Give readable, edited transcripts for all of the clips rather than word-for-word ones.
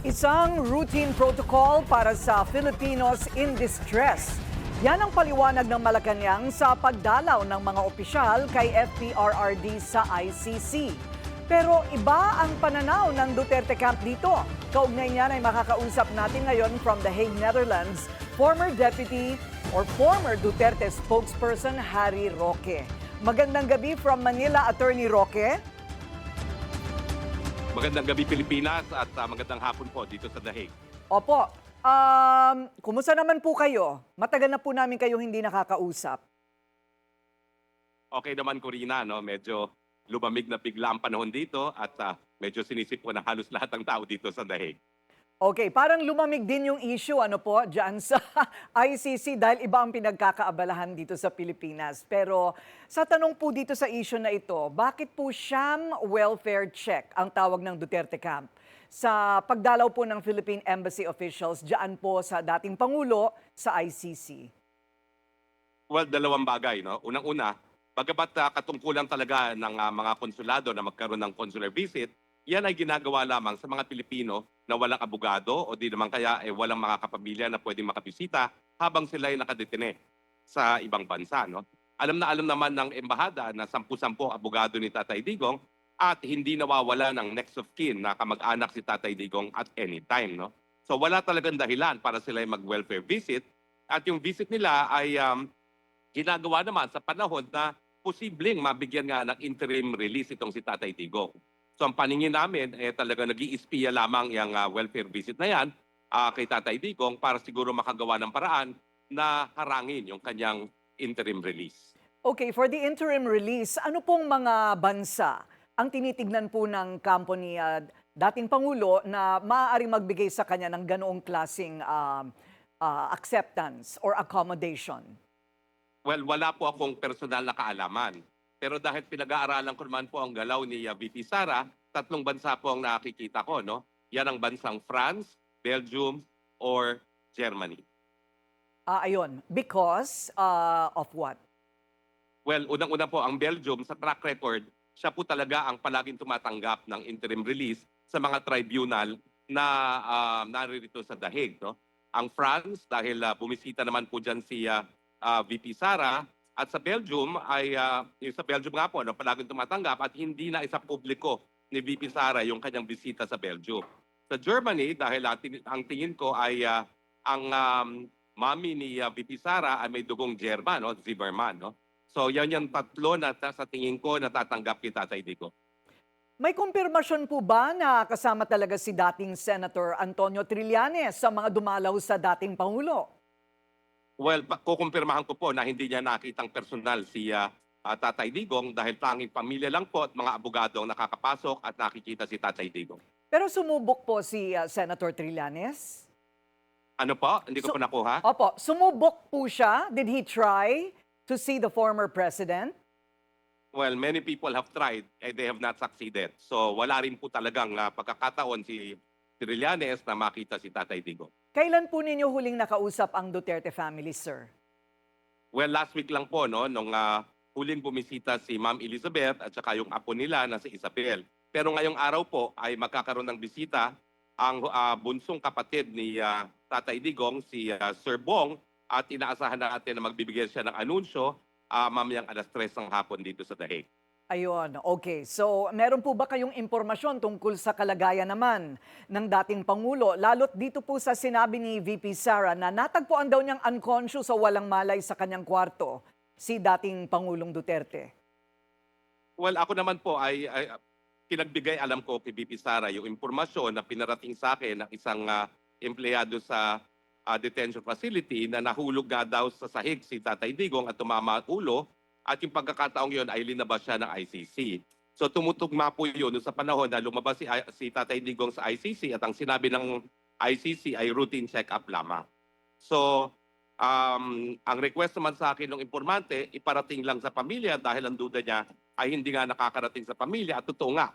Isang routine protocol para sa Filipinos in distress. Yan ang paliwanag ng Malacanang sa pagdalaw ng mga opisyal kay FPRRD sa ICC. Pero iba ang pananaw ng Duterte camp dito. Kaugnay niyan ay makakausap natin ngayon from The Hague, Netherlands, former Duterte spokesperson Harry Roque. Magandang gabi from Manila, Attorney Roque. Magandang gabi Pilipinas at magandang hapon po dito sa The Hague. Opo. Kumusta naman po kayo? Matagal na po namin kayo hindi nakakausap. Okay naman Corina, no? Medyo lumamig na bigla ang panahon dito at medyo sinisip ko na halos lahat ng tao dito sa The Hague. Okay, parang lumamig din yung issue dyan sa ICC dahil iba ang pinagkakaabalahan dito sa Pilipinas. Pero sa tanong po dito sa issue na ito, bakit po sham welfare check ang tawag ng Duterte camp sa pagdalaw po ng Philippine Embassy officials dyan po sa dating Pangulo sa ICC? Well, dalawang bagay, no? Unang-una, bagamat katungkulan talaga ng mga konsulado na magkaroon ng consular visit, yan ay ginagawa lamang sa mga Pilipino na walang abogado o di naman kaya walang mga kapamilya na pwedeng makabisita habang sila ay nakadetine sa ibang bansa. No? Alam na alam naman ng embahada na 10-10 abogado ni Tatay Digong at hindi nawawala ng next of kin na kamag-anak si Tatay Digong at any time. No? So wala talagang dahilan para sila ay mag-welfare visit at yung visit nila ay ginagawa naman sa panahon na posibleng mabigyan nga ng interim release itong si Tatay Digong. So ang paningin namin, talaga nag-iispiya lamang yung welfare visit na yan kay Tatay Digong para siguro makagawa ng paraan na harangin yung kanyang interim release. Okay, for the interim release, ano pong mga bansa ang tinitignan po ng kampo ni dating Pangulo na maaaring magbigay sa kanya ng ganoong klaseng acceptance or accommodation? Well, wala po akong personal na kaalaman. Pero dahil pinag-aaralan ko naman po ang galaw ni VP Sara, 3 bansa po ang nakikita ko. No? Yan ang bansang France, Belgium, or Germany. Ayun, because of what? Well, unang-una po ang Belgium sa track record, siya po talaga ang palaging tumatanggap ng interim release sa mga tribunal na naririto sa The Hague. No? Ang France, dahil bumisita naman po dyan si VP Sara, at sa Belgium ay sa Belgium nga po palaging tumatanggap at hindi na isa publiko ni VP Sara yung kanyang bisita sa Belgium. Sa Germany dahil ang tingin ko ay ang mami ni VP Sara ay may dugong German, no, Zimmermann, no. So yan yung 3 na sa tingin ko natatanggap kay Tatay Digong. May kumpirmasyon po ba na kasama talaga si dating Senator Antonio Trillanes sa mga dumalaw sa dating Pangulo? Well, kukumpirmahan ko po na hindi niya nakitang personal si Tatay Digong dahil tanging pamilya lang po at mga abogado ang nakakapasok at nakikita si Tatay Digong. Pero sumubok po si Senator Trillanes? Ano po? Hindi ko po nakuha. Opo, sumubok po siya? Did he try to see the former president? Well, many people have tried and they have not succeeded. So wala rin po talagang pagkakataon si Trillanes na makita si Tatay Digong. Kailan po ninyo huling nakausap ang Duterte family, sir? Well, last week lang po, no, nung huling bumisita si Ma'am Elizabeth at saka yung apo nila na si Isabel. Pero ngayong araw po ay magkakaroon ng bisita ang bunsong kapatid ni Tatay Digong, si Sir Bong, at inaasahan natin na magbibigay siya ng anunsyo mamayang 3:00 ng hapon dito sa The Hague. Ayun, okay. So, meron po ba kayong impormasyon tungkol sa kalagayan naman ng dating Pangulo? Lalo't dito po sa sinabi ni VP Sara na natagpuan daw niyang unconscious o walang malay sa kanyang kwarto si dating Pangulong Duterte. Well, ako naman po ay pinagbigay alam ko kay VP Sara yung impormasyon na pinarating sa akin ng isang empleyado sa detention facility na nahulog nga daw sa sahig si Tatay Digong at tumama ang ulo. At yung pagkakataong yun ay linabas siya ng ICC. So tumutugma po yun sa panahon na lumabas si Tatay Digong sa ICC at ang sinabi ng ICC ay routine check-up lamang. So ang request naman sa akin ng informante, iparating lang sa pamilya dahil ang duda niya ay hindi nga nakakarating sa pamilya. At totoo nga,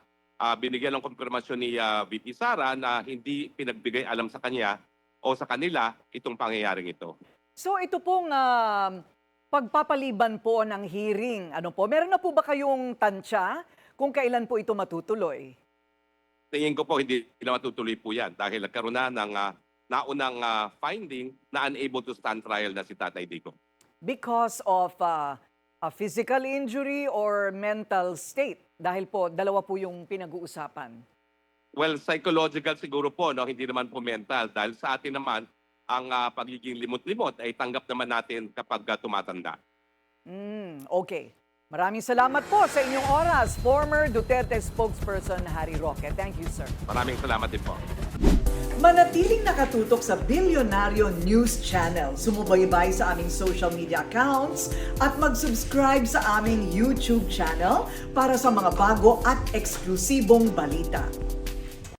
binigyan ng konfirmasyon ni VP Sara na hindi pinagbigay alam sa kanya o sa kanila itong pangyayaring ito. So, ito pong pagpapaliban po ng hearing, meron na po ba kayong tansya kung kailan po ito matutuloy? tingin ko po hindi na matutuloy po yan dahil nagkaroon na ng naunang finding na unable to stand trial na si Tatay Digong. Because of a physical injury or mental state? Dahil po, dalawa po yung pinag-uusapan. Well, psychological siguro po, no? Hindi naman po mental. Dahil sa atin naman, ang pagiging limot-limot ay tanggap naman natin kapag tumatanda. Okay. Maraming salamat po sa inyong oras, former Duterte spokesperson Harry Roque. Thank you, sir. Maraming salamat din po. Manatiling nakatutok sa Bilyonaryo News Channel. Sumubaybay sa aming social media accounts at mag-subscribe sa aming YouTube channel para sa mga bago at eksklusibong balita.